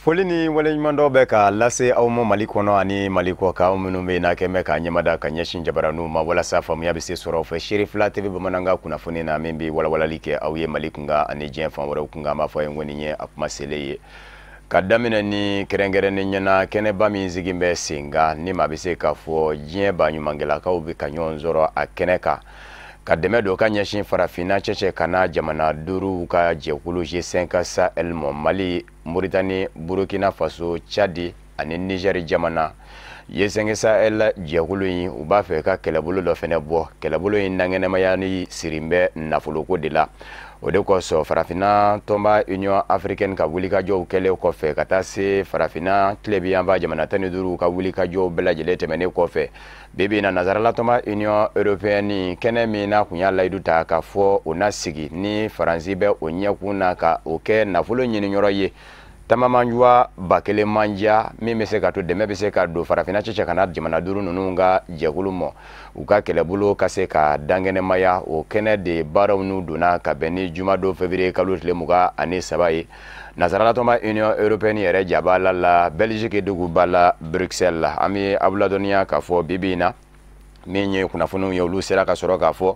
Foli ni waleɲuman dɔ bɛ ka lase aw ma Mali kɔnɔ ani Mali kɔ kan, aw minnu bɛ n'a kɛ mɛ ka ɲɛmada ka ɲɛsin jabaraniw ma walasa faamuya bɛ se sɔrɔ fɛ Serifila TV bamanankan kunnafoni na min bɛ walawalali kɛ aw ye Mali kunkan ani diɲɛ fan wɛrɛw kunkan. An b'a fɔ a ye n ko nin ye a kuma selen ye. Ka daminɛ ni kɛrɛnkɛrɛnnen ɲɛna kɛnɛba min sigin bɛ sen kan ni maa bɛ se k'a fɔ diɲɛ baɲumankɛlakaw bɛ ka ɲɔgɔn sɔrɔ a kɛnɛ kan. Ka dɛmɛ don ka ɲɛsin farafinna cɛcɛ kana jamana 5 ka jɛkulu G5 Sahel mɔ Mali, Mauritanie, Burkina Faso, Tchad ani Niger jamana. G5 Sahel jɛkulu in u b'a fɛ ka kɛlɛbolo dɔ fɛnɛ bɔ. Kɛlɛbolo in naŋɛnɛmaya ni sirin bɛ nafoloko de la. O de kosɔn farafinna tɔnba Union Africaine ka wulikajɔw kɛlen kɔfɛ ka taa se farafinna tilebiyanba jamana 15 ka wulikajɔw bɛɛ lajɛlen tɛmɛnen kɔfɛ. Bibi na nazarala tɔnba Union Européenne kɛnɛ min na kun y'a layidu ta ka fɔ o na sigi ni Faransi bɛ o ɲɛkun na ka o kɛ nafolo ɲiniyɔrɔ ye. Tamamanjuwa bakele manja min bɛ se ka to dɛmɛ bɛ se ka don farafinna cɛcɛ kana jamana 5 ninnu ka jɛkulu mɔ. U ka kɛlɛbolo ka se ka dangɛnɛmaya o kɛnɛ de baaraw n'u donna ka bɛn ni jumadon février kalo tile 23 ye. Nazarala tɔnba Union Européenne yɛrɛ jaba la Belgique dugu b'a la Bruxelles la. An bɛ aw ladɔnniya k'a fɔ bibi in na min ye kunnafoniw ye olu sera ka sɔrɔ k'a fɔ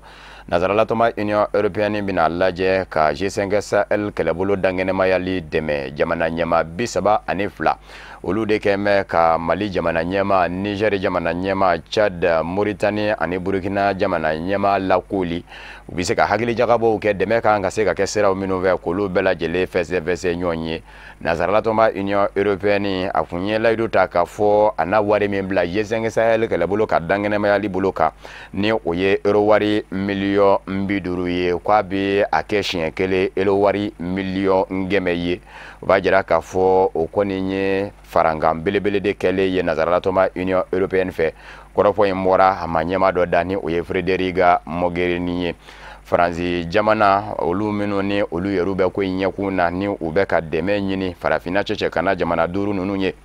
nazarala tɔnba Union Européenne bɛna lajɛ ka G5 Sahel kɛlɛbolo dangɛnɛmayali dɛmɛ jamana ɲɛma 32 olu de kɛmɛ ka Mali jamana ɲɛma, Niger jamana ɲɛma, Tchad, Mauritanie ani Burkina jamana ɲɛma lakoli. U bɛ se ka hakili jagabɔw kɛ dɛmɛ kan ka se ka kɛ siraw minnu fɛ k'olu bɛɛ lajɛlen fɛsɛfɛsɛ ɲɔgɔn ye. Nazarala tɔnba Union Européenne a kun ye layidu ta k'a fɔ a na wari min bila G5 Sahel kɛlɛbolo ka dangɛnɛmayali bolo kan ni o ye euro wari miliyɔn 50 ye k'a bɛ a kɛ siɲɛ kelen euro wari miliyɔn 100 ye. U b'a jira k'a fɔ o kɔni ye farankan belebele de kɛlen ye nazarala tɔnba Union Européenne fɛ. Kɔrɔfɔ in bɔra a ma ɲɛma dɔ da ni o ye Frederica Mogherini ye. Faransi jamana olu minnu ni olu yɛrɛ bɛ ko in ɲɛkun na ni u bɛ ka dɛmɛ ɲini farafinna cɛcɛ kana jamana 5 ninnu ye.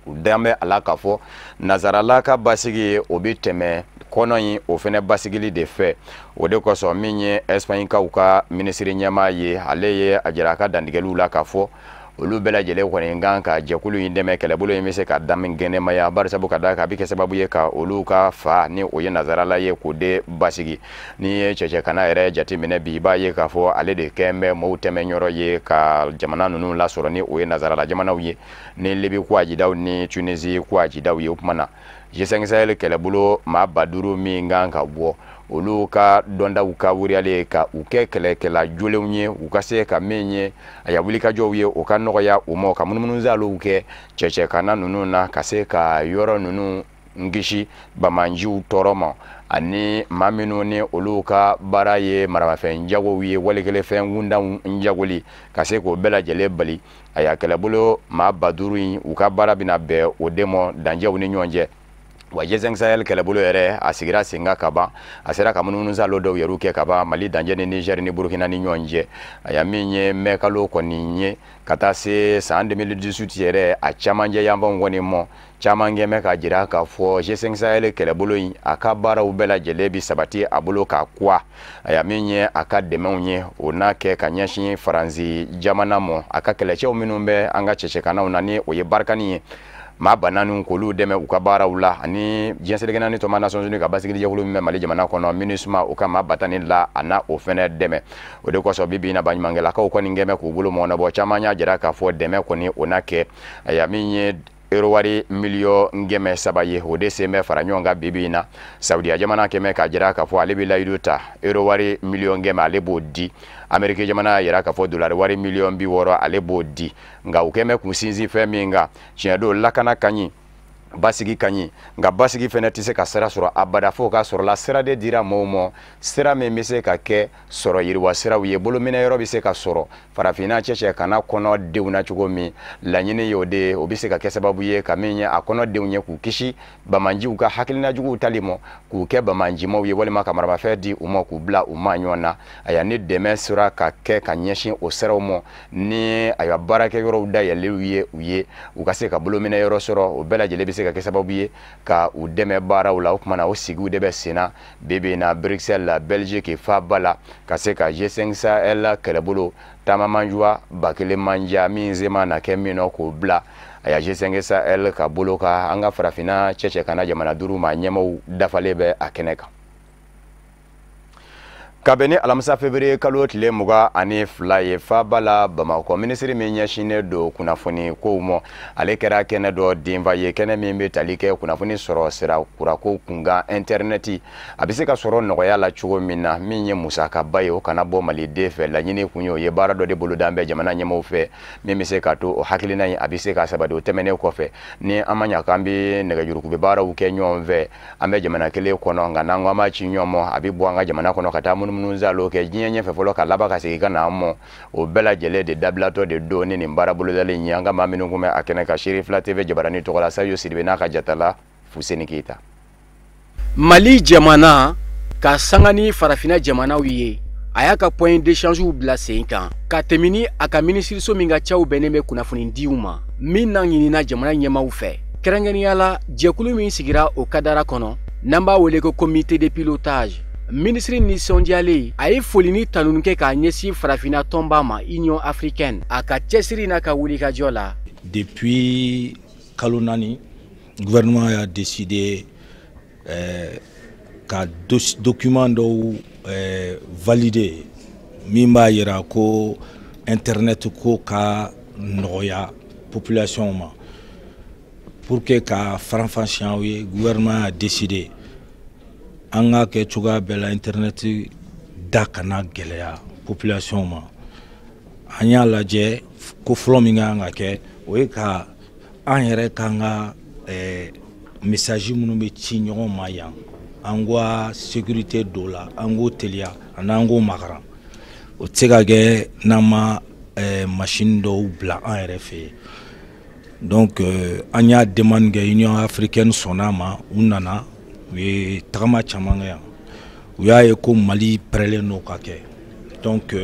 U dan bɛ a la k'a fɔ nazarala ka basigi o bɛ tɛmɛ kɔnɔ in o fɛnɛ basigili de fɛ. O de kosɔn min ye Espagnekaw ka minisiri ɲɛmaa ye ale ye a jira a ka dantigɛliw la k'a fɔ olu bɛɛ lajɛlen kɔni kan ka jɛkulu in dɛmɛ kɛlɛbolo in bɛ se ka dangɛnɛmaya barisabu ka da ka bɛ kɛ sababu ye ka olu ka fa ni o ye nazarala ye k'o de basigi. Ni ye cɛcɛ kana yɛrɛ jateminɛ bi i b'a ye k'a fɔ ale de kɛn bɛ mɔɔw tɛmɛyɔrɔ ye ka jamana ninnu lasɔrɔ ni o ye nazarala jamanaw ye ni Libi ko ajidaw ni Tunisie ko ajidaw ye. O kuma na G5 Sahel kɛlɛbolo maa 50 min kan ka bɔ olu ka dɔndaw ka wuriyalen ka u kɛ kɛlɛkɛla jolenw ye u ka se ka min ye a ya wulikajɔw ye o ka nɔgɔya u ma ka munumunuzaliw kɛ cɛcɛ kana ninnu na ka se ka yɔrɔ ninnu ngisi bamanjiw tɔɔrɔ ma ani maa minnu ni olu ka baara ye maramafɛn jagow ye walikɛlɛfɛn kundaw jagoli ka se k'o bɛɛ lajɛlen bali. A ya kɛlɛbolo maa 50 in u ka baara bɛna bɛn o de ma danjɛw ni ɲɔgɔn cɛ. Wa G5 Sahel kɛlɛbolo yɛrɛ a sigira sen kan ka ban a sera ka munumunuzalo dɔw yɛrɛ kɛ ka ban Mali danjɛ ni Niger ni Burkina ni ɲɔgɔn cɛ. A ya min ye mɛkalo kɔni ye ka taa se san 2018 yɛrɛ a camancɛ yanfanw kɔni mɔ caman kɛmɛ ka jira k'a fɔ G5 Sahel kɛlɛbolo in a ka baaraw bɛɛ lajɛlen bi sabati a bolo ka kuwa. A ya min ye a ka dɛmɛw ye o n'a kɛ ka ɲɛsin Faransi jamana mɔ a ka kɛlɛcɛw minnu bɛ an ka cɛcɛkanaw na ni o ye barikani ye. Maa bananu k'olu dɛmɛ u ka baaraw la ani diɲɛ selekɛnɛ ni tɔma Nations Unies ka basigili jɛkulu min bɛ Mali jamana kɔnɔ MINUSMA u ka maa batani la a na o fɛnɛ dɛmɛ. O de kosɔn bibi in na baɲumankɛlakaw kɔni kɛmɛ k'u bolo mɔnabɔ caman y'a jira k'a fɔ dɛmɛ kɔni o na kɛ a ya min ye euro wari miliyɔn 300 ye o de sen bɛ fara ɲɔgɔn kan bibi in na. Saudiya jamana kɛmɛ k'a jira k'a fɔ ale bɛ layidu ta euro wari miliyɔn 100 ale b'o di. Ameriki jamana y'a jira k'a fɔ dolari wari miliyɔn 60 ale b'o di. Nka u kɛmɛ k'u sinsin fɛn min kan tiɲɛ don lakana ka ɲi basigi ka ɲi nka basigi fɛnɛ tɛ se ka sira sɔrɔ abada fo k'a sɔrɔla sira de dira mɔɔw ma sira min bɛ se ka kɛ sɔrɔ yiriwa siraw ye bolominɛ yɔrɔ bɛ se ka sɔrɔ farafinna cɛcɛ kana kɔnɔ denw na cogo min laɲini ye o de ye o bɛ se ka kɛ sababu ye ka min ye a kɔnɔ denw ye k'u kisi bamanjiw ka hakilina juguw tali ma k'u kɛ bamanjimaw ye walima ka maramafɛn di u ma k'u bila u ma ɲɔgɔn na a ya ni dɛmɛ sera ka kɛ ka ɲɛsin o siraw ma ni a ya baarakɛ yɔrɔw dayɛlɛw ye u ka se ka bolominɛ yɔrɔ sɔrɔ o bɛɛ lajɛlen bɛ se se ka kɛ sababu ye ka u dɛmɛ baaraw la o kuma na o sigiw de bɛ senna bebe na Bruxelles la Belgique fa bala ka se ka G5 Sahel kɛlɛbolo taama manjua bakele manja min zema na kɛ min k'o bila a ya G5 Sahel ka bolo ka an ka farafina cɛcɛ kana jamana duuru ma ɲɛmaw dafalen bɛ a kɛnɛ kan. Kabini alamisa février kalo tile 22 ye Fabala Bamako ministre min ɲɛsinnen do kunnafoni kow mɔ ale kɛra kɛnɛ dɔ denfa ye kɛnɛ min bɛ tali kɛ kunnafoni sɔrɔ sira kurako kunkan interneti a bɛ se ka sɔrɔ nɔgɔya la cogo min na min ye musakaba ye o kana bɔ maliden fɛ laɲini kun ye o ye baara dɔ de bolodan bɛ jamana ɲɛmɔgɔw fɛ min bɛ se ka to o hakilina in a bɛ se ka sabati o tɛmɛnen kɔfɛ ni an ma ɲa k'an bɛ nɛgɛjurukubɛ baaraw kɛ ɲɔgɔn fɛ an bɛ jamana kelen kɔnɔ nka n'an ko an b'a ci ɲɔgɔn mɔ a bɛ bɔ an ka jamana kɔnɔ ka taa munumunu zalo kɛ diɲɛ ɲɛfɛ fɔlɔ ka laban ka segin ka na mɔ o bɛɛ lajɛlen de dabilatɔ de don ni nin baara bolodalen ye an ka maa minnu kun bɛ a kɛnɛ ka Seri Fila TV jabarani tɔgɔ la Sayo Sidibe n'a ka jatala Fuseni Keita. Mali jamana ka sanga ni farafina jamanaw ye a y'a ka point d'échange bila sen kan ka tɛmɛni a ka minisiriso min ka caw bɛnnen bɛ kunnafoni diw ma min na ɲinina jamana ɲɛmaw fɛ kɛrɛnkɛrɛnnenya la jɛkulu min sigira o kadara kɔnɔ n'an b'a wele ko comité de pilotage. Ministre nisɔndiyalen a ye foli ni tanuni kɛ k'a ɲɛsin farafina tɔnba ma Union africaine a ka cɛsiri n'a ka wulikajɔ la. Depuis kalo 4 gouvernement a décidé ka document dɔw valider min b'a yira ko internet ko ka nɔgɔya population ma pour que ka faranfasiya u ye gouvernement a décidé an ka kɛ cogoya bɛɛ la internet da kana gɛlɛya population ma an y'a lajɛ ko fɔlɔ min kan ka kɛ o ye ka an yɛrɛ kan ka message minnu bɛ ci ɲɔgɔn ma yan an ka sécurité dɔw la an k'o teliya ani an k'o makaran o tɛ se ka kɛ n'an ma machine dɔw bila an yɛrɛ fɛ yen donc an y'a demande kɛ Union africaine sɔnna ma u nana u ye tagama caman kɛ yan u y'a ye ko Mali pɛrɛlen n'o ka kɛ donc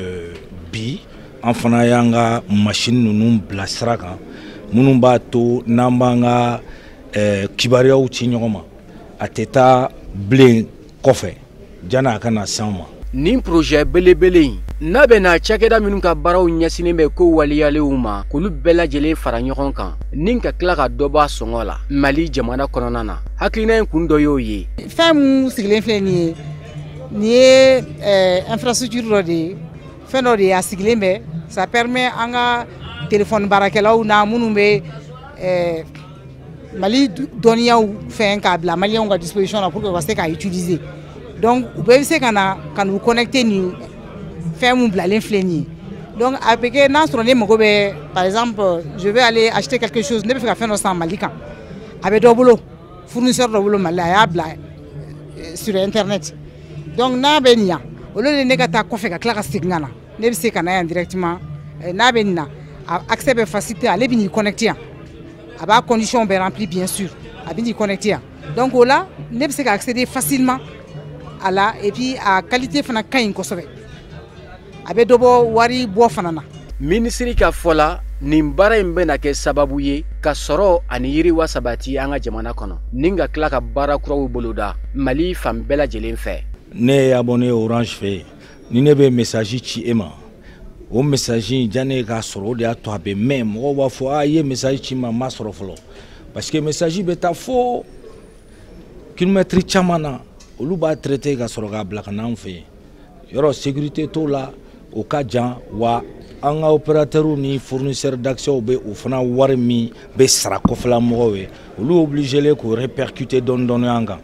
bi an fana y'an ka machine ninnu bila sira kan minnu b'a to n'an b'an ka kibaruyaw ci ɲɔgɔn ma a tɛ taa bilen kɔfɛ janni a kana s'an ma. Nin projet belebele in n'a bɛ na cakɛda minnu ka baaraw ɲɛsinnen bɛ ko waliyalenw ma k'olu bɛɛ lajɛlen fara ɲɔgɔn kan ni ka tila ka dɔ bɔ a sɔngɔ la Mali jamana kɔnɔna na hakilina in kun dɔ y'o ye. Fɛn mun sigilen filɛ nin ye infrastructure dɔ de ye fɛn dɔ de ye a sigilen bɛ ça permet an ka téléphone baarakɛlaw na minnu bɛ Mali dɔnniyaw fɛn k'a bila maliyɛnw ka disposition la pour que u ka se k'a utiliser donc u bɛɛ bɛ se ka na ka n'u connecter ni fɛn mun bilalen filɛ nin ye donc a bɛ kɛ n'a sɔrɔ ne mago bɛ par exemple je vais aller acheter quelque chose ne bɛ fɛ ka fɛn dɔ san Mali kan a bɛ dɔ bolo fournisseur dɔ bolo Mali la a y'a bila sur internet donc n'a bɛ nin yan au lieu de ne ka taa kɔfɛ ka tila ka segin ka na ne bɛ se ka na yan directement n'a bɛ nin na accès bɛ facilité ale bɛ n'i connecter yan a b'a condition bɛɛ rempli bien sûr a bɛ n'i connecter yan donc o la ne bɛ se ka accéder facilement à la et puis a qualité fana ka ɲi kosɛbɛ a bɛ dɔ bɔ wari bɔ fana na. Minisiri ka fɔ la nin baara in bɛna kɛ sababu ye ka sɔrɔ ani yiriwa sabati an ka jamana kɔnɔ ni ka tila ka baara kuraw boloda Mali fan bɛɛ lajɛlen fɛ. Ne ye abonné Orange fɛ ni ne bɛ message ci e ma o message in janne k'a sɔrɔ o de y'a to a bɛ mɛn mɔgɔw b'a fɔ a ye message ci ma ma sɔrɔ fɔlɔ parce que message bɛ taa fo kilomètre caman na olu b'a traité ka sɔrɔ k'a bila ka na an fɛ yen yɔrɔ sécurité t'o la o ka jan wa an ka opérateurs ni fournisseurs d'accès bɛ o fana wari min bɛ sara kɔfɛla mɔgɔw ye olu obligés k'o répercuter dɔɔni an kan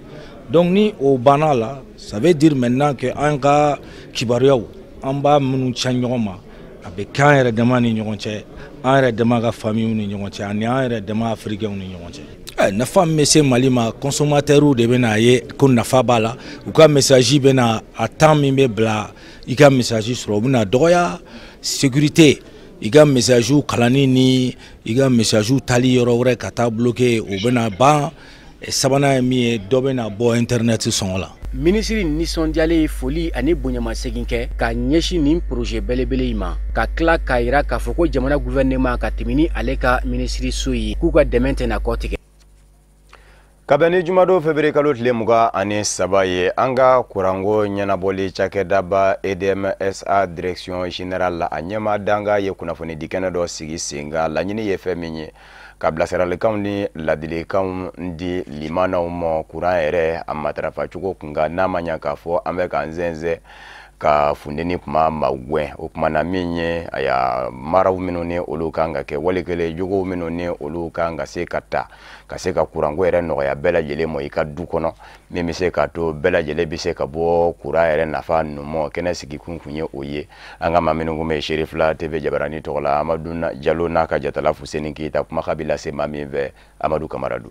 donc ni o banna la ça veut dire maintenant que an ka kibaruyaw an b'a minnu ca ɲɔgɔn ma a bɛ k'an yɛrɛ dama ni ɲɔgɔn cɛ an yɛrɛ dama ka familles ni ɲɔgɔn cɛ ani an yɛrɛ dama africains ni ɲɔgɔn cɛ. Nafa min bɛ se Mali ma consommateurs de bɛ n'a ye ko nafa b'a la u ka message bɛ na a temps min bɛ bila i ka message sɔrɔ u bɛ na dɔgɔya sécurité i ka message kalanni ni i ka message tali yɔrɔ wɛrɛ ka taa bloquer o bɛ na ban sabanan ye min ye dɔ bɛ na bɔ internet sɔngɔ la. Minisiri nisɔndiyalen ye foli ani bonyamasegin kɛ ka ɲɛsin nin projet belebele in ma ka tila k'a yira k'a fɔ ko jamana gouvernement ka tɛmɛ ni ale ka minisiriso ye k'u ka dɛmɛ tɛna kɔ tigɛ. Kabini jumado february kalo tile muga ani saba ye anga kurango ɲɛnabɔli cakɛdaba EDMSA direction générale la a ɲɛma danga ye kunnafoni dikɛnɛ dɔ sigi senga laɲini ye fɛn min ye ka bilasiralikanw ni ladilikanw di limanaw ma kuran yɛrɛ a matarafa cogo kunga n'a ma ɲa k'a fɔ an bɛ k'an zɛnzɛn ka fundeni kuma magwɛn o kuma na min ye a ya maraw minnu ni olu kan ka kɛ walikele jogow minnu ni olu kan ka se ka ta ka se ka kuranko yɛrɛ nɔgɔya bɛɛ lajɛlen ma i ka du kɔnɔ min bɛ se ka to bɛɛ lajɛlen bɛ se ka bɔ kuran yɛrɛ nafa numɔ kɛnɛ sigikun kun ye o ye an ka maa minnu kun bɛ Sherifla TV Jabarani tɔgɔ la Amadu Jalo n'a ka jatala Fuseni Keyita kumakan bɛ lase maa min fɛ Amadu Kamaradu.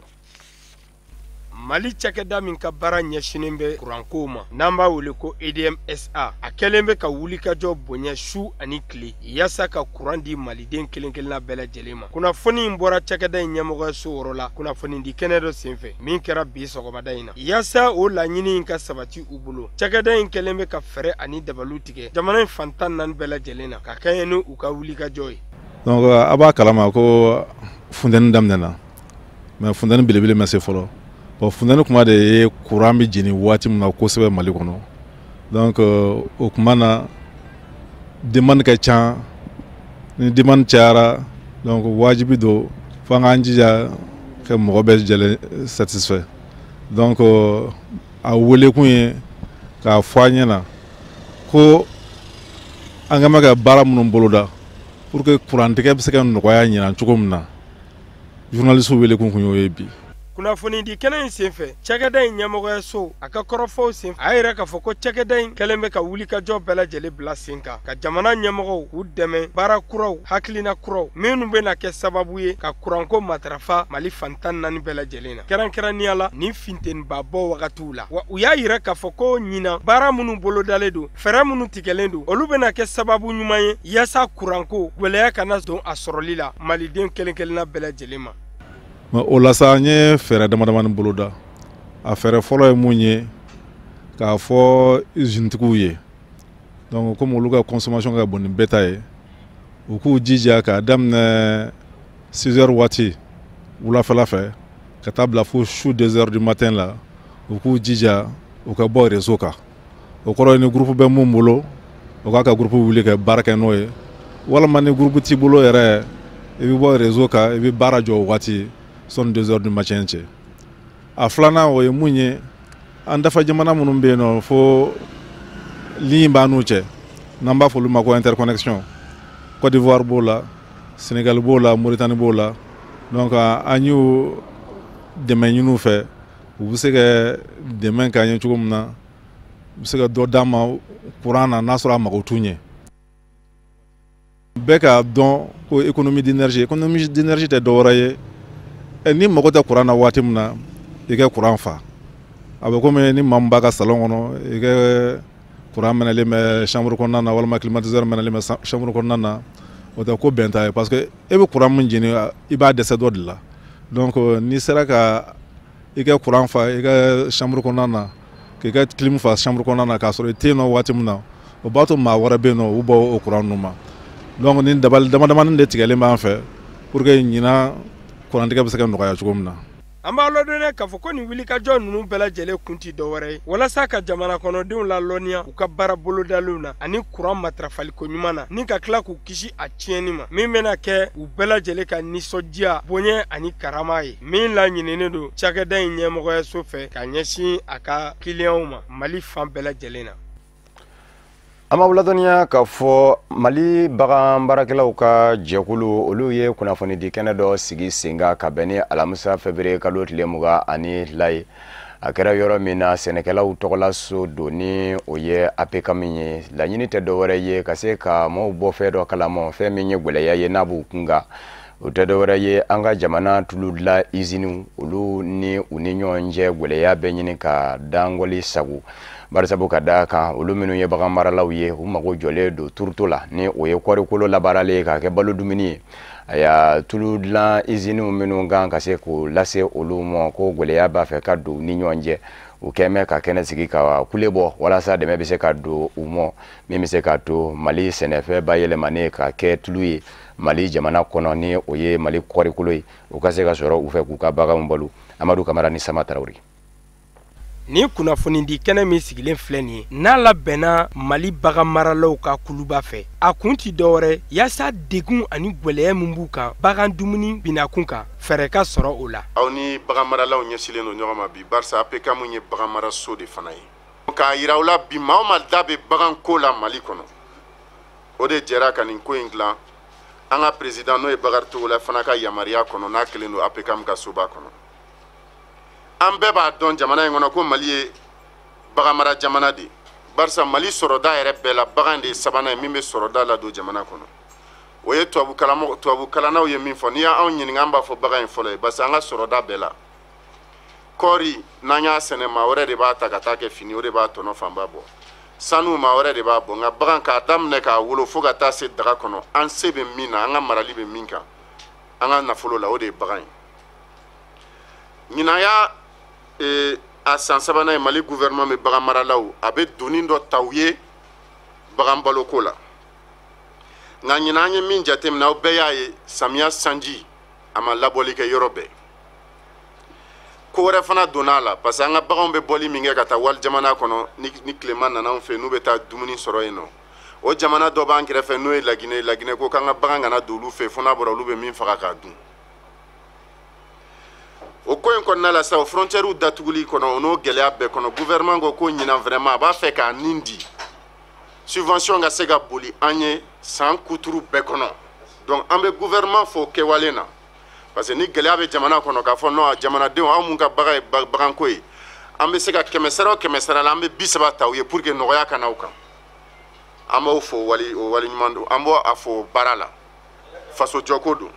Mali cakɛda min ka baara ɲɛsinen bɛ kuranko ma n'an b'a wele ko EDMSA a kɛlen bɛ ka wulikajɔ bonya su ani tile yaasa ka kuran di maliden kelen kelenna bɛɛ lajɛlen ma. Kunnafoni in bɔra cakɛda in ɲɛmɔgɔso yɔrɔ la kunnafoni di kɛnɛ dɔ senfɛ min kɛra bi sɔgɔmada in na yaasa o laɲini in ka sabati u bolo. Cakɛda in kɛlen bɛ ka fɛrɛ ani dabalu tigɛ jamana in fantan naani bɛɛ lajɛlen na ka kɛɲɛ ni u ka wulikajɔ ye. Donc a b'a kalama ko funtɛni daminɛna mais funtɛni belebele ma se fɔlɔ. Bon, fundani kuma de ye kuran bɛ jeni waati min na kosɛbɛ Mali kɔnɔ donc o kuma na demande ka ca ni demande cayara donc wajibi do fo an k'an jija ka mɔgɔ bɛɛ lajɛlen satisfait donc a wele kun ye k'a fɔ an ɲɛna ko an ka mɛn ka baara minnu boloda pour que kurantigɛ bɛ se ka nɔgɔya ɲina cogo min na journaliste wele kun y'o ye bi. Kunnafoni di kɛnɛ in senfɛ cakɛda in ɲɛmɔgɔyaso a ka kɔrɔfɔw senfɛ a yɛrɛ k'a fɔ ko cakɛda in kɛlen bɛ ka wulikajɔ bɛɛ lajɛlen bila sen kan ka jamana ɲɛmɔgɔw k'u dɛmɛ baara kuraw hakilina kuraw minnu bɛna kɛ sababu ye ka kuranko matarafa Mali fantan naani bɛɛ lajɛlen na kɛrɛnkɛrɛnnenya la ni finteniba bɔ wagatiw la wa u y'a yira k'a fɔ ko ɲina baara minnu bolodalen don fɛɛrɛ minnu tigɛlen don olu bɛna kɛ sababu ɲuman ye yaasa kuranko gwɛlɛya kana don a sɔrɔli la maliden kelen kelenna bɛɛ lajɛlen ma. O la sa an ye fɛɛrɛ damadamani boloda a fɛɛrɛ fɔlɔ ye mun ye k'a fɔ usine-tigiw ye donc comme olu ka consommation ka bon ni bɛɛ ta ye u k'u jija k'a daminɛ 6 heures waati wulafɛla fɛ ka taa bila fo su 2 heures du matin la u k'u jija u ka bɔ réseau kan o kɔrɔ ye ni groupe bɛ mun bolo o k'a ka groupe wuli ka baara kɛ n'o ye walima ni groupe t'i bolo yɛrɛ i bɛ bɔ réseau kan i bɛ baara jɔ o waati son 2 heures du matin cɛ a filanan o ye mun ye an dafa jamana minnu bɛ yen nɔ fo ligne b'an n'u cɛ n'an b'a fɔ olu ma ko interconnexion Côte d'Ivoire b'o la Sénégal b'o la Mauritanie b'o la donc an y'u dɛmɛ ɲini u fɛ u bɛ se ka dɛmɛ k'an ye cogo min na u bɛ se ka dɔ d'an ma courant na n'a sɔrɔ a mago t'u ɲɛ bɛɛ k'a dɔn ko économie d'énergie tɛ dɔ wɛrɛ ye ni mago tɛ kuran na waati min na i ka kuran fa a bɛ komi ni maa min b'a ka salon kɔnɔ i ka kuran mɛnɛlen bɛ chambre kɔnɔna na walima climatiseur mɛnɛlen bɛ chambre kɔnɔna na o tɛ ko bɛn ta ye parce que e bɛ kuran min jeni i b'a dɛsɛ dɔ de la donc n'i sera ka i ka kuran fa i ka chambre kɔnɔna na k'i ka clim fa chambre kɔnɔna na k'a sɔrɔ i tɛ yen nɔ waati min na o b'a to maa wɛrɛ bɛ yen nɔ u bɔ o kuran ninnu ma donc ni dabali damadamanin de tigɛlen b'an fɛ pour que ɲinan kurantigɛ bɛ se ka nɔgɔya cogo min na. An b'a lɔdɔnɛ k'a fɔ ko nin wulikajɔ ninnu bɛɛ lajɛlen kun ti dɔwɛrɛ ye walasa ka jamana kɔnɔdenw lalɔnniya u ka baara bolodalenw na ani kuran matarafaliko ɲuman na ni ka tila k'u kisi a tiɲɛni ma min bɛna kɛ u bɛɛ lajɛlen ka nisɔndiya bonya ani karama ye min laɲininen don cakɛda in ɲɛmɔgɔyaso fɛ ka ɲɛsin a ka kiliyanw ma Mali fan bɛɛ lajɛlen na. An b'a ladɔnniya k'a fɔ Mali bagan baarakɛlaw ka jɛkulu olu ye kunnafoni di kɛnɛ dɔ sigi sen kan ka bɛn ni alamisa fevrier kalo tile 22 ye a kɛra yɔrɔ min na sɛnɛkɛlaw tɔgɔlaso don ni o ye APK min ye laɲini tɛ dɔwɛrɛ ye ka se ka maaw bɔ fɛn dɔ kalama fɛn min ye gwɛlɛya ye n'a b'u kunga o tɛ dɔwɛrɛ ye an ka jamana tulu dilan usine olu ni u ni ɲɔgɔn cɛ gwɛlɛya bɛ ɲini ka dangɔli sago barisabu ka da kan olu minnu ye bagan maralaw ye u mago jɔlen don turuto la ni o ye kɔrikolo labaaralen ka kɛ balo dumuni ye a y'a tulu dilan usine minnu kan ka se k'o lase olu ma ko gwɛlɛya b'a fɛ ka don ni ɲɔgɔn cɛ u kɛmɛ ka kɛnɛ sigi ka kule bɔ walasa dɛmɛ bɛ se ka don u mɔ min bɛ se ka to Mali sɛnɛfɛn bayɛlɛmanen ka kɛ tulu ye Mali jamana kɔnɔ ni o ye Mali kɔrikolo ye u ka se ka sɔrɔ u fɛ k'u ka baganw balo. Amadu Kamara ni Sama Tarawele. Ni kunnafoni di kɛnɛ min sigilen filɛ nin ye n'a labɛnna Mali bagan maralaw ka kuluba fɛ a kun ti dɔwɛrɛ yaasa degun ani gwɛlɛya min b'u kan bagan dumuni binakun kan fɛrɛ ka sɔrɔ o la. Aw ni bagan maralaw ɲɛsilen don ɲɔgɔn ma bi barisa APK mun ye bagan maraso de fana ye k'a yira u la bi maa o maa da bɛ bagan ko la Mali kɔnɔ o de jɛra ka nin ko in dilan an ka président n'o ye Bakari Togola fana ka yamaruya kɔnɔ n'a kelen don APK mun ka soba kɔnɔ. An bɛɛ b'a dɔn jamana in kɔnɔ ko Mali ye bagan mara jamana de barisa Mali sɔrɔda yɛrɛ bɛɛ la bagan de ye sabanan ye min bɛ sɔrɔda la don jamana kɔnɔ o ye tubabu kalannaw ye min fɔ n'i y'anw ɲininka an b'a fɔ bagan in fɔlɔ ye parce que an ka sɔrɔda bɛɛ la kɔɔri n'an y'a sɛnɛ maa wɛrɛ de b'a ta ka taa kɛ fini o de b'a tɔnɔ fanba bɔ sanu maa wɛrɛ de b'a bɔ nka bagan k'a daminɛ k'a wolo fo ka taa se daga kɔnɔ an se bɛ min na an ka marali bɛ min kan an ka nafolo la o de ye bagan ye ɲinan y'a a san sabanan ye Mali gouvernement bɛ bagan maralaw a bɛ doni dɔ ta u ye bagan baloko la nka ɲinan an ye min jateminɛ aw bɛɛ y'a ye samiya sanji a ma labɔli kɛ yɔrɔ bɛɛ ko wɛrɛ fana donna a la parce que an ka baganw bɛ bɔli min kɛ ka taa wali jamana kɔnɔ ni tilema nana anw fɛ n'u bɛ taa dumuni sɔrɔ yen nɔ o jamana dɔ b'an kɛrɛfɛ n'o ye Laginɛ ko k'an ka bagan kana don olu fɛ fo n'a bɔra olu bɛ min faga k'a dun o ko in kɔnɔna la sa o frontières datuguli kɔnɔ o n'o gɛlɛya bɛɛ kɔnɔ gouvernement ko ɲinan vraiment a b'a fɛ k'a nin di subvention ka se ka boli an ye san kuturu bɛɛ kɔnɔ donc an bɛ gouvernement fo kɛwale na parce que ni gɛlɛya bɛ jamana kɔnɔ k'a fɔ non jamanadenw aw mun ka bagan ye baganko ye an bɛ se ka 100 o 100 la an bɛ 30 ta u ye pour que nɔgɔya ka na aw kan an b'o fo o wali ɲuman don an b'o a fo baara la faso jɔko don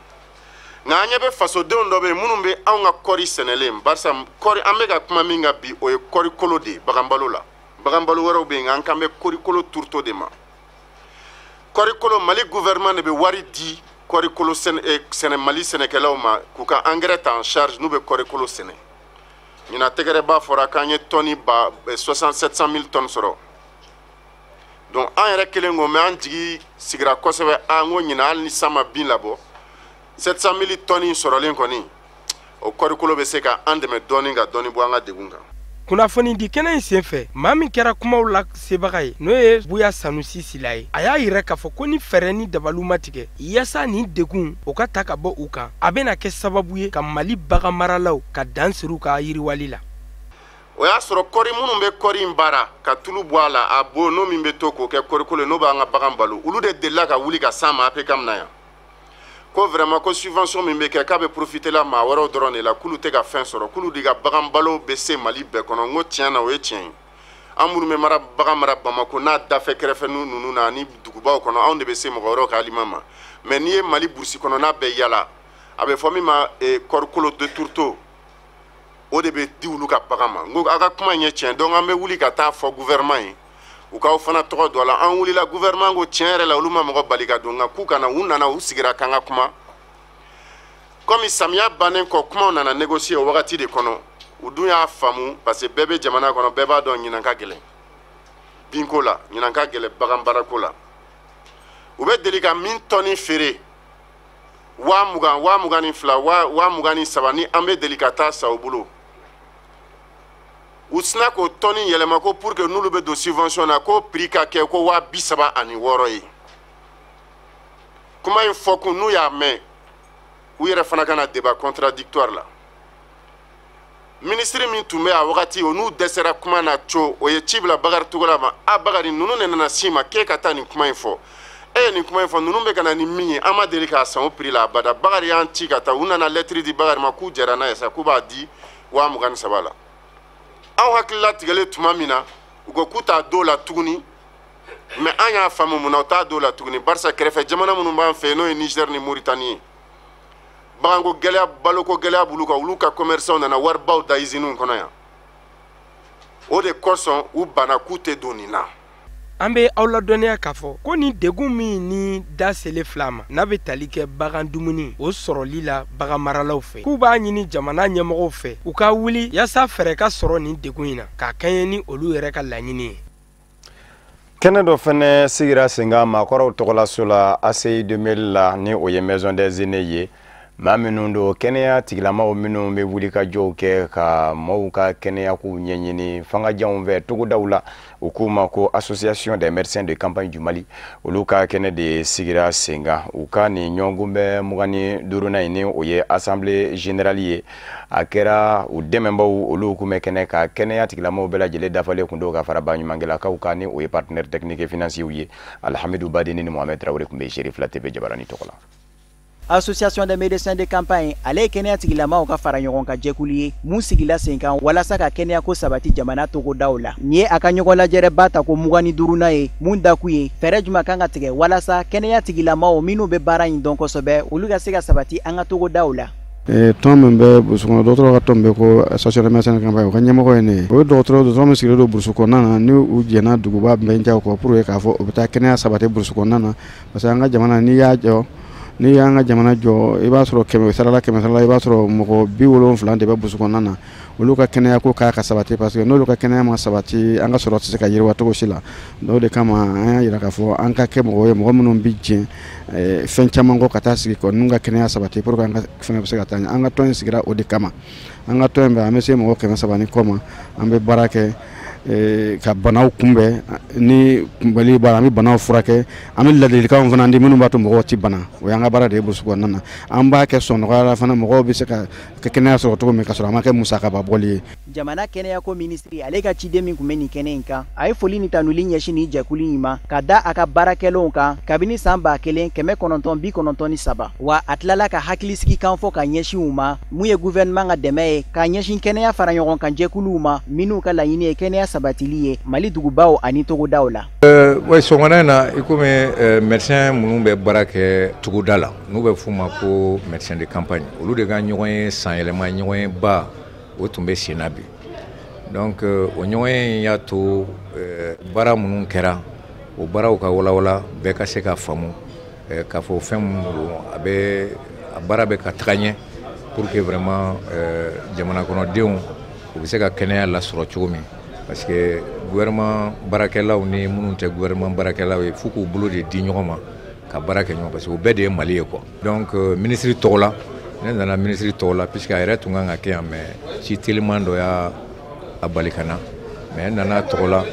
nka an ɲɛ bɛ fasodenw dɔ bɛ yen minnu bɛ anw ka kɔɔri sɛnɛlen barisa kɔɔri an bɛ ka kuma min kan bi o ye kɔɔri kolo de ye bagan balo la bagan balo wɛrɛw bɛ yen nka an kan bɛ kɔɔri kolo turuto de ma kɔɔri kolo Mali gouvernement de bɛ wari di kɔɔri kolo sɛnɛ Mali sɛnɛkɛlaw ma k'u ka engrais ta en charge n'u bɛ kɔɔri kolo sɛnɛ ɲinan tɛgɛrɛ b'a fɔra k'an ye tɔni 700 000 tonnes sɔrɔ donc an yɛrɛ kelen ko mɛ an jigi sigira kosɛbɛ an ko ɲinan hali ni san ma bin labɔ 700 000 tonnes sɔrɔlen kɔni o kɔrikolo bɛ se ka an dɛmɛ dɔɔni ka dɔɔni bɔ an ka degun kan. Kunnafoni di kɛnɛ in senfɛ maa min kɛra kumaw la sebaga ye n'o ye Buya Sanusi Sila ye a y'a yɛrɛ k'a fɔ ko ni fɛɛrɛ ni dabaliw ma tigɛ yaasa nin degun o ka ta ka bɔ u kan a bɛna kɛ sababu ye ka Mali bagan maralaw ka dan siri u ka yiriwali la. O y'a sɔrɔ kɔri minnu bɛ kɔri in baara ka tulu bɔ a la a bo n'o min bɛ to k'o kɛ kɔrikolo n'o b'an ka bagan balo olu de delila ka wuli ka s'an ma APK na yan ko vraiment ko subvention min bɛ kɛ k'a bɛ profiter la maa wɛrɛw dɔrɔn de la k'olu tɛ ka fɛn sɔrɔ k'olu de ka bagan balo bɛ se Mali bɛɛ kɔnɔ n ko tiɲɛ na o ye tiɲɛ ye an minnu bɛ bagan mara Bamako n'a dafɛ kɛrɛfɛ ninnu na ani dugubaw kɔnɔ anw de bɛ se mɔgɔ wɛrɛw ka aliment ma mais n'i ye Mali burusi kɔnɔna bɛɛ yala a bɛ fɔ min ma kɔrikolo de turuto o de bɛ di olu ka bagan ma n ko a ka kuma in ye tiɲɛ donc an bɛ wuli ka taa fɔ gouvernement ye u k'aw fana tɔgɔ dɔ la an wulila gouvernement ko tiɲɛ yɛrɛ la olu ma mɔgɔ bali ka don nka k'u kana u nana u sigira k'an ka kuma komi samiya bannen kɔ kumaw nana négocier o wagati de kɔnɔ u dun y'a faamu parce que bɛɛ bɛ jamana kɔnɔ bɛɛ b'a dɔn ɲinan ka gɛlɛn binko la ɲinan ka gɛlɛn bagan baarako la u bɛ deli ka min tɔni feere 20,000 22,000 23,000 ni an bɛ deli ka taa sa u bolo u sina k'o tɔni yɛlɛma ko pour que n'olu bɛ don subvention na ko prix ka kɛ ko 36,000 ye kuma in fɔ kun n'u y'a mɛn u yɛrɛ fana ka na débat contradictoire la ministre min tun bɛ a wagati o n'u dɛsɛra kuma na co o ye ci bila Bakari Togola ma a Bakari ninnu de nana si ma k'e ka taa nin kuma in fɔ e ye nin kuma in fɔ ninnu bɛ ka na ni min ye an ma deli k'a san o prix la abada Bakari y'an ci ka taa u nana lettre di Bakari ma k'u jɛra n'a ye sa k'u b'a di 23,000 la aw hakilila tigɛlen tuma min na u ko k'u t'a don la tuguni mais an y'a faamu mun na u t'a don la tuguni barisa kɛrɛfɛ jamana minnu b'an fɛ n'o ye Niger ni Mauritanie ye baganko gɛlɛya baloko gɛlɛya b'olu kan olu ka commerçants nana waribaw da usines kɔnɔ yan o de kosɔn u banna k'u tɛ don nin na an be aw ladɔnniya k'a fɔ ko ni degun min ni da sele fila ma n'a be tali kɛ bagan dumuni o sɔrɔli la bagan maralaw fɛ k'u b'a ɲini jamana ɲɛmɔgɔw fɛ u ka wuli yaasa fɛɛrɛ ka sɔrɔ nin degun in na k'a kɛɲɛ ni olu yɛrɛ ka laɲini ye. Kɛnɛ dɔ fɛnɛ sigira sen kan maakɔrɔw tɔgɔlaso la ACI 2000 la ni o ye maison des aînés ye maa minnu don kɛnɛya tigilamaw minnu bɛ wuli ka jɔw kɛ ka maaw ka kɛnɛya k'u ɲɛɲini fangajanw fɛ togodaw la u k'u ma ko association des médecins de campagne du Mali olu ka kɛnɛ de sigira sen kan u ka nin ɲɔgɔn bɛ 25nan in ni o ye assemblée générale ye a kɛra u dɛmɛbaw olu kun bɛ kɛnɛ ka kɛnɛya tigilamaw bɛɛ lajɛlen dafalen kun do ka fara baɲumankɛlakaw kan ni o ye partenaire technique et financier ye Alhamidou Badini ni Mohamed Traoré kun bɛ Chérif La TV Jabarani tɔgɔ la. Association des médecins de campagne ale ye kɛnɛya tigilamaw ka fara ɲɔgɔn ka jɛkulu ye mun sigila sen kan walasa ka kɛnɛya ko sabati jamana togodaw la. Ni ye a ka ɲɔgɔn lajɛrɛba ta ko 25nan ye mun dakun ye fɛɛrɛ juma kan ka tigɛ walasa kɛnɛya tigilamaw minnu bɛ baara in dɔn kosɛbɛ olu ka se ka sabati an ka togodaw la. Tɔn min bɛ burusi kɔnɔ dɔgɔtɔrɔ ka tɔn bɛ ko association des médecins de campagne o ka ɲɛmɔgɔ ye ne ye o ye dɔgɔtɔrɔ min sigilen don burusi kɔnɔna na ni u jɛnna duguba bɛnjaw kɔ pour que k'a fɔ u bɛ taa kɛnɛya sabati burusi kɔnɔna na parce que an ka jamana n'i y'an ka jamana jɔ i b'a sɔrɔ kɛmɛ sarala i b'a sɔrɔ mɔgɔ 70 de bɛ burusi kɔnɔna na olu ka kɛnɛya ko k'a ka sabati parce que n'olu ka kɛnɛya ma sabati an ka sɔrɔ tɛ se ka yiriwa cogo si la o de kama an y'a yira k'a fɔ an ka kɛ mɔgɔ ye mɔgɔ minnu bɛ jɛn fɛn caman kɔ ka taa sigi kɔ n'u ka kɛnɛya sabati pour que an ka fɛn bɛ se ka taa ɲɛ an ka tɔn in sigira o de kama an ka tɔn in bɛ an bɛ se mɔgɔ 130 kɔ ma an bɛ baara kɛ ka banaw kunbɛn ni kunbɛli b'a la an bɛ banaw furakɛ an bɛ ladilikanw fana di minnu b'a to mɔgɔw tɛ bana o y'an ka baara de ye burusi kɔnɔna na an b'a kɛ sɔn nɔgɔya la fana mɔgɔw bɛ se ka kɛnɛya sɔrɔ cogo min ka sɔrɔ a ma kɛ musakaba bɔli ye. Jamana kɛnɛyako minisiri ale ka ciden min kun bɛ nin kɛnɛ in kan a ye foli ni tanuli ɲɛsin nin jɛkulu in ma ka da a ka baarakɛlaw kan kabini san 1993 wa a tilala ka hakilisigi kan fɔ ka ɲɛsin u ma mun ye gouvernement ka dɛmɛ ye ka ɲɛsin kɛnɛya fara ɲɔgɔn kan jɛkuluw ma minnu ka laɲini ye kɛnɛya sabatili ye Mali dugubaw ani togodaw la. Ouais, sɔgɔmada in na i komi médecin minnu bɛ baara kɛ togoda la n'u bɛ f'u ma ko médecin de campagne olu de ka ɲɔgɔn ye sanyɛlɛma ɲɔgɔn ye ba o tun bɛ sen na bi donc o ɲɔgɔn ye y'a to baara minnu kɛra o baaraw ka walawala bɛɛ ka se ka faamu k'a fɔ fɛn minnu don a baara bɛ ka taga ɲɛ pour que vraiment jamana kɔnɔdenw u bɛ se ka kɛnɛya lasɔrɔ cogo min parce que gouvernement baarakɛlaw ni minnu tɛ gouvernement baarakɛlaw ye f'u k'u bolo de di ɲɔgɔn ma ka baara kɛ ɲɔgɔn parce que o bɛɛ de ye Mali ye quoi donc ministre tɔgɔ la ne nana ministre tɔgɔ la puisque a yɛrɛ tun kan ka kɛ yan mais ci teliman dɔ y'a bali ka na mais nana tɔgɔ la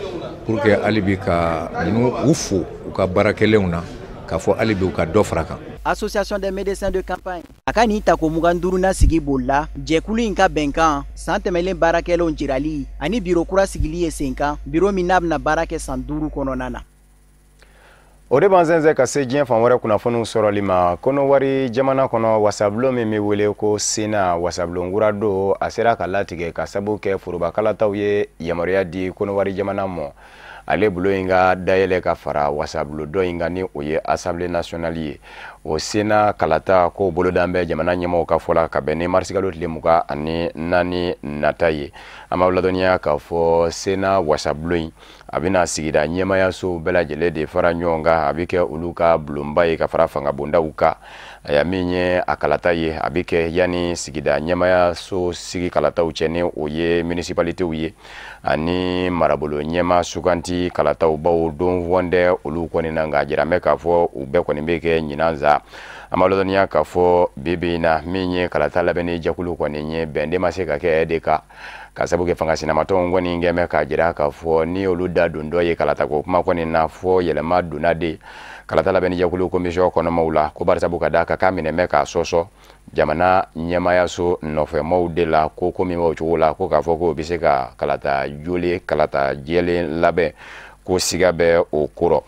pour que hali bi ka ninnu u fo u ka baarakɛlenw na k'a fɔ hali bi u ka dɔ fara kan. Association des médecins de campagne a ka nin ta ko 25nan sigi bolila jɛkulu in ka bɛnkan san tɛmɛlen baarakɛlaw jirali ani biro kura sigili ye sen kan biro min n'a bɛna baara kɛ san 5 kɔnɔna na. O de b'an sɛnsɛn ka se diɲɛ fan wɛrɛ kunnafoniw sɔrɔli ma kɔnɔwari jamana kɔnɔ wasabulon min bɛ wele ko Sena wasabulon kura don a sera ka latigɛ ka sababu kɛ forobakalataw ye yamaruya di kɔnɔwari jamana ma ale bulo in ka dayɛlɛ ka fara wasabulon dɔ in kan ni o ye Assemblée nationale ye o Sena kalata ko bolodan bɛ jamana ɲɛmɔgɔw ka fɔ la ka bɛn ni marisikalo tile 24 nata ye an b'aw ladɔnniya k'a fɔ Sena wasabulon in a bɛna sigida ɲɛmayaso bɛɛ lajɛlen de fara ɲɔgɔn kan a bɛ kɛ olu ka bulonba ye ka fara fanga bondaw kan a ya min ye a kalata ye a bɛ kɛ yanni sigida ɲɛmayaso sigi kalataw cɛ ni o ye municipalitéw ye ani marabolo ɲɛma suganti kalataw baw don wɔndɛ olu kɔni na nka jira mɛ k'a fɔ u bɛɛ kɔni bɛ kɛ ɲinan za an b'a ladɔnniya k'a fɔ bibi in na min ye kalata labɛnni jɛkulu kɔni ye bɛnden ma se ka kɛ de kan ka sabu kɛ fanga sinamatɔnw kɔni kɛmɛ k'a jira k'a fɔ ni olu da don dɔ ye kalata ko kuma kɔni na fɔ yɛlɛma donna de kalata labɛnni jɛkulu commission kɔnɔmaw la ko bari sabu ka da ka k'a minɛ mɛ k'a sɔsɔ jamana ɲɛmayaso nɔfɛmaw de la ko min b'o cogo la ko k'a fɔ ko bɛ se ka kalata joli kalata jɛlen labɛn ko siga bɛ o kɔrɔ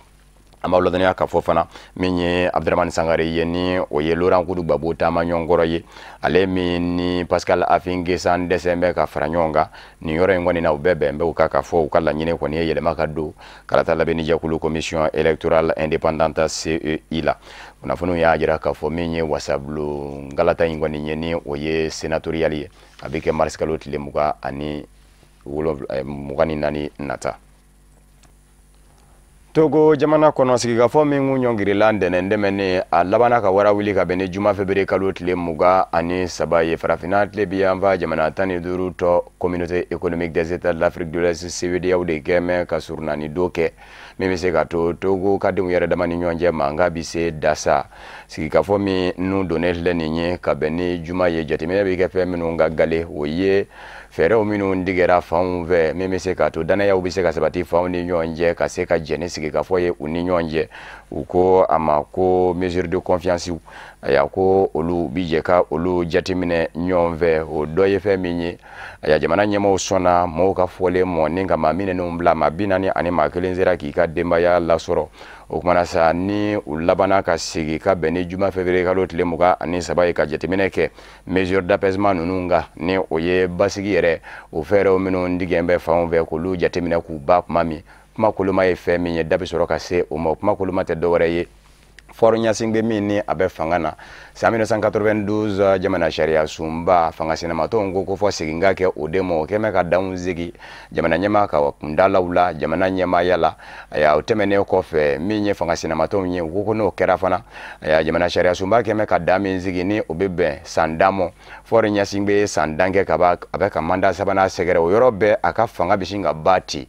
an b'aw ladɔnniya k'a fɔ fana min ye Abdramane Sangare ye ni o ye Laurent Kudu Gbagbo taama ɲɔgɔnkɔrɔ ye ale min ni Pascal Afin-Guessane dɛsɛ bɛ ka fara ɲɔgɔn kan nin yɔrɔ in kɔni na u bɛɛ bɛn bɛ u ka fɔ u ka laɲini kɔni ye yɛlɛma ka don kalata labɛnni jɛkulu commission électorale indépendante CEI la kunnafoniw y'a jira k'a fɔ min ye wasabulon galata in kɔni ye ni o ye sénatorial ye a bɛ kɛ marisikalo tile 24 nata Togo jamana kono sigikafo mingu nyongirila ndemene a labana ka wara wili ka bene juma febere kalo tile muga ani sabaye farafina tile biyamba jamana tani duru to communauté économique des états de l'Afrique de l'Est CEDEAO de geme ka surnani doke meme se ka to Togo ka demu yere damani nyonje manga bise dasa sigikafo mi nu donner le ninye ka bene juma ye jatimene be ke fe minu ngagale oye fere o minu ndigera faunve meme se ka to dana ya ubise ka sabati fauni nyonje ka se ka jenesi ka foye uninyonje uko amako mesure de confiance ya ko olu bijeka olu jatimine nyonve o doye feminyi ya jamana nyema usona mo ka fole mo ninga mamine no mbla mabinani ani makelenzera ki ka demba ya lasoro okumana sa ni ulabana ka sigi ka beni juma fevrier ka lotile muka ani sabaye ka jatimine ke mesure d'apaisement nununga ni oye basigi yere o fere o mino ndigembe faunve ko lu jatimine ku ba mami kuma kuluma ye fɛ min ye dabi sɔrɔ ka se o ma kuma kuluma tɛ dɔwɛrɛ ye fɔru ɲasingbe min ni a bɛ fanga na san 1992 jamana sariya sunba fanga sinamatɔw ko fɔ seginka kɛ o de ma o kɛmɛ ka danw zigi jamana ɲɛma ka kundalaw la jamana ɲɛmaya la o tɛmɛnen kɔfɛ min ye fanga sinamatɔw ye u ko n'o kɛra fana jamana sariya sunba kɛmɛ ka da min zigi ni o bɛ bɛn san damɔ fɔru ɲasingbe san dankɛ ka ba a bɛ ka manda sabanan sɛgɛrɛ o yɔrɔ bɛɛ a ka fanga bɛ sin ka ba ti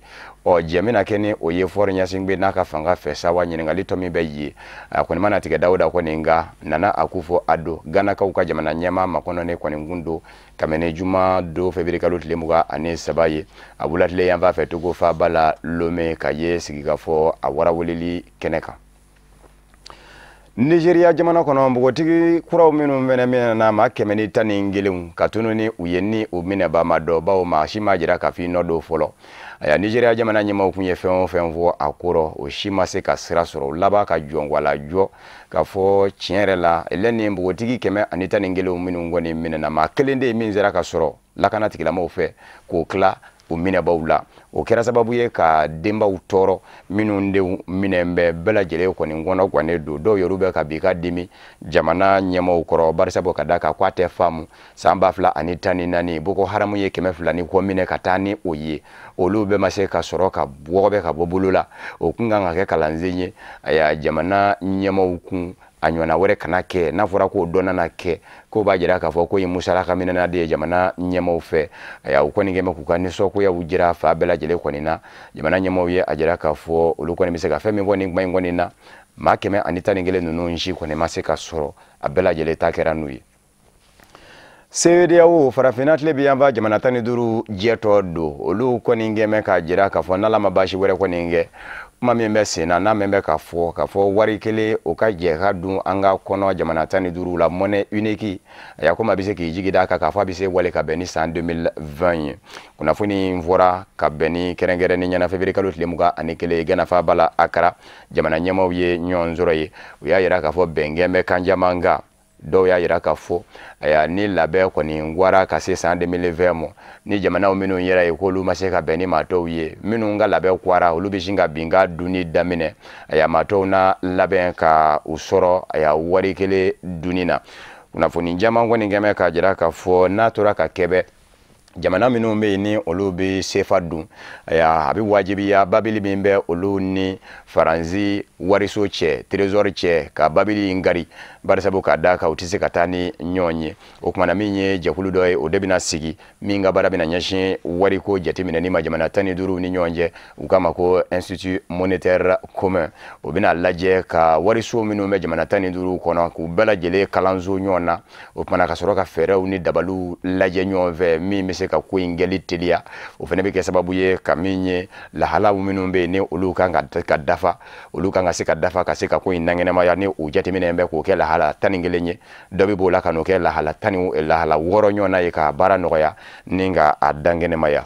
jemina keni o ye fɔri ɲasingbe n'a ka fanga fɛ sawa ɲiningali tɔ min bɛ ye a kɔni mana tigɛ dawuda kɔni nga nana akufo ado ganakaw ka jamana ɲɛma makɔnɔ ne kɔni gundo kamene juma do february kalo tile muga ani saba ye a wulatile yan fa fɛ togo fa bala lome ka ye sigikafɔ a waraweleli kɛnɛ kan Nigeria jamana kono mbogotigi kuraw minnu mena na ma kemeni tani ngelenw katununi uyeni u mine ba mado bawo ma shima jira ka fi nodo folo aya Nigeria jamana nyema kunye fen fo akoro o shima se ka sira soro laba ka jongwala jo ka fo tienre la eleni mbogotigi keme anita ngelenw minnu ngoni mine na ma kelende min zera ka soro lakana tigila mo fe ko kla o mine bawla o kera sababu ye ka demba utoro minnu de minembe bela jele ko ni ngono kwane do yorube ka bika dimi jamana nyemo ukoro barisa bo kadaka kwate famu samba fla anitani nani boko haramu ye keme fla ni ko mine katani oye olube mase ka soroka bobe ka bobulula okunga ngake kalanzenye aya jamana nyemo ukun anyona wore kanake na fura ko dona na ke ko ba jira ka fo ko yimusala ka minana de jamana nyemo fe ya ukoni ngeme kukani so ko ya ujira fa bela jele ko nina jamana nyemo ye ajira ka fo uluko ni miseka fe mi ngoni ngoni na makeme anita ngele nunu nji ko ne maseka soro abela jele takera nuyi CEDEAO farafina tile biyamba jamana tani duru jeto do olu ko ni ngeme ka jira ka fo nala mabashi wore ko ni nge mami mbese na membe ka fo wari kele o ka je ka dun anga kono jamana tani duru la monnaie unique ya ko mabise ki jigida ka fo bise wale ka beni san 2020 kuna funi mvora ka beni kerengere ni nyana fevrier kalo tile muga anikele gana fa bala akara jamana nyemo ye nyonzoro ye ya yira ka fo bengembe kanja manga do ya yira ka fo aya ni labe ko ni ngwara ka se san 2020 mo ni jamana minu yera e ko lu maseka beni mato ye minu nga labe kwara olubishinga binga duni damine aya mato na labe ka usoro aya wari kele dunina kuna fo ni jama ngoni ngeme ka jira ka fo na tora ka kebe jamana minu be ni olubi sefa dun ya abi wajibi ya babili bimbe olu ni faranzi wariso che trésor che ka babili ngari barisabu ka daka utise katani nyonye okumana minye jakulu doye odebina sigi minga barabina nyashi wariko jatimina ni majamana tani duru ni nyonje ukama ko institut monétaire commun obina laje ka wariso minu me jamana tani duru kono ku bela jele kalanzo nyona okumana ka soroka fere ni dabalu laje nyonve mi mese ka ko ingeli telia ofene be ke sababu ye kaminye la halawu minu be ne oluka nga dafa oluka nga se ka dafa ka se ka ko inangene ma ya ne o jatimina embe ko ke la hala taningelenye dobi bola kanu ke la hala tani la hala woro nyona ye ka bara noya ninga adangene maya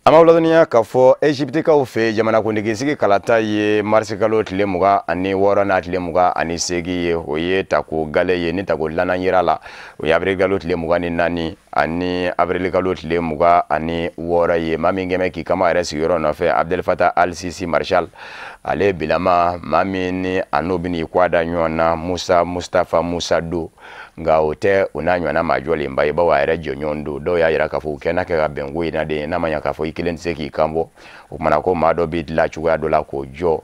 amawladoniya ka fo Egypte ka fe jamana kundigi sigi kalata ye marsikalo tile muga ani woro na tile muga ani segi ye oye tako gale ye ni tako lana yirala oye abril galo tile muga ni nani ani abril galo tile muga ani woro ye mami ngeme ki kama res yoro no fe Abdel Fattah al-Sisi Marshal ale bilama mami ni anobini kwada nyona Musa Mustafa Musa do nga ote unanywa na majoli mbaye ba wa rejo nyondo do ya yira kafu kena ke gabengo ina de na manya kafu ikile nseki kambo ukumana ko mado bit la chuga do la ko jo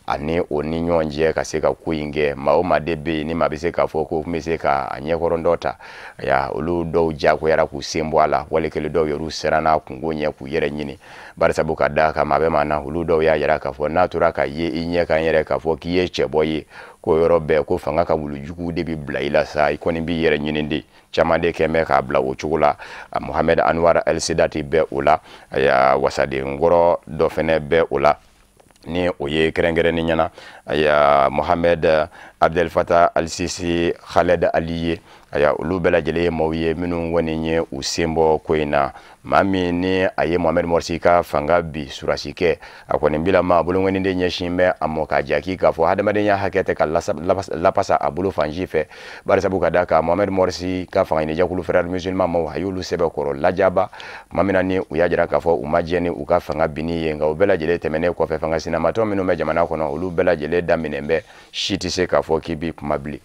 ani oni nyonje kaseka kuinge maoma debe ni mabise kafu ko kumeseka anye korondota ya ulu do ja ko yara kusimbwala wale kele do yoru serana kungonye ku yere nyini barisa bukada kama be mana ulu do ya yira kafu na turaka ye inye kan yere kafu kiye cheboye ko yorobe ko fanga ka wulujugu de bi blaila sa ikoni bi yere nyinindi chamade keme ka bla o chugula Mohamed Anwar El Sidati be ula ya wasade ngoro do fene be ula ni oye kerengere ni nyana ya Mohamed Abdel Fattah Al Sisi Khaled Aliye aya ulu bela jele mawye minu woni nye usimbo koina mami ni aye Mohamed Morsi ka fanga bi surasike akoni bila ma bulu ngoni de nyeshimbe amoka jaki ka fo hada madenya hakete ka la pasa abulu fanjife bar sabu kadaka Mohamed Morsi ka fanga ni jakulu frère musulman mo hayulu sebe koro lajaba mamina ni uyajira ka fo umajeni uka fanga bini yenga ubela jele temene ko fe fanga sina mato minu meja mana kono ulu bela jele daminembe shiti se ka fo kibi kumabli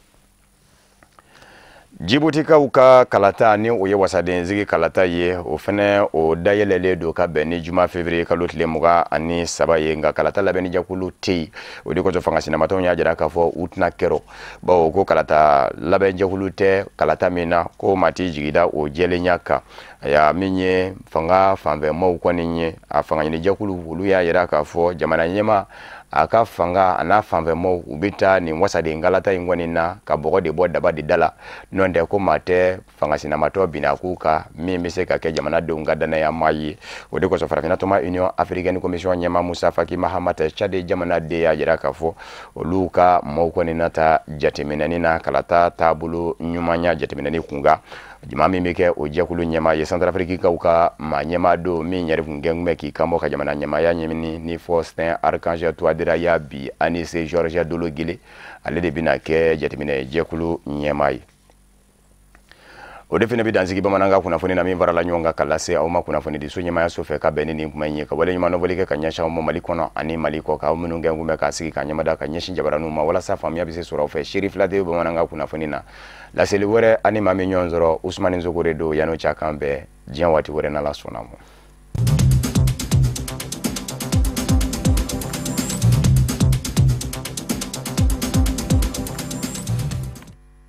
Djibouti ka uka kalata ni oye wasaden zigi kalata ye o fene o dayelele do ka beni juma février ka lotile muga ani saba ye nga kalata labeni jakulu ti o de ko to fanga sina maton ya jara ka fo utna kero ba o ko kalata labeni jakulu te kalata mina ko mati jigida o jele nyaka ya minye fanga fambe mo ko ninye afanga ni jakulu ulu ya jara ka fo jamana nyema aka fanga ana fambe mo ubita ni wasade ngalata ingwani na kabogo de boda ba dala nonde ko mate fanga sina mato binakuka mimi seka ke jamana dunga dana ya mayi ode ko sofara fina toma Union Africaine Commission nyama Musa Faki Mahamat chade jamana de ya jira kafo oluka mo ko ni nata jatiminani na kalata tabulu nyumanya jatiminani kunga jimami mike ojakulu nyama ye Central Africa ka uka manyema do mi nyari kungengme ki kamo ka jamana nyama ya nyimini ni Faustin Archange Touadera ya bi Anise Georgia Dologile ale de binake jatimine jekulu nyema yi odefine bidanziki bamananga kuna foni na mimvara la nyonga kalase au makuna foni diso nyema ya sofe ka benini kumanye ka wale nyuma novolike kanyasha mo malikono ani maliko ka umununge ngume ka siki kanyama da kanyeshi jabaranu ma wala safa miya bise sura ofe Sheriff Late bamananga kuna foni na la seliwere ani mami nyonzoro Usmani Nzogore do yano chakambe jian wati wore na la sonamo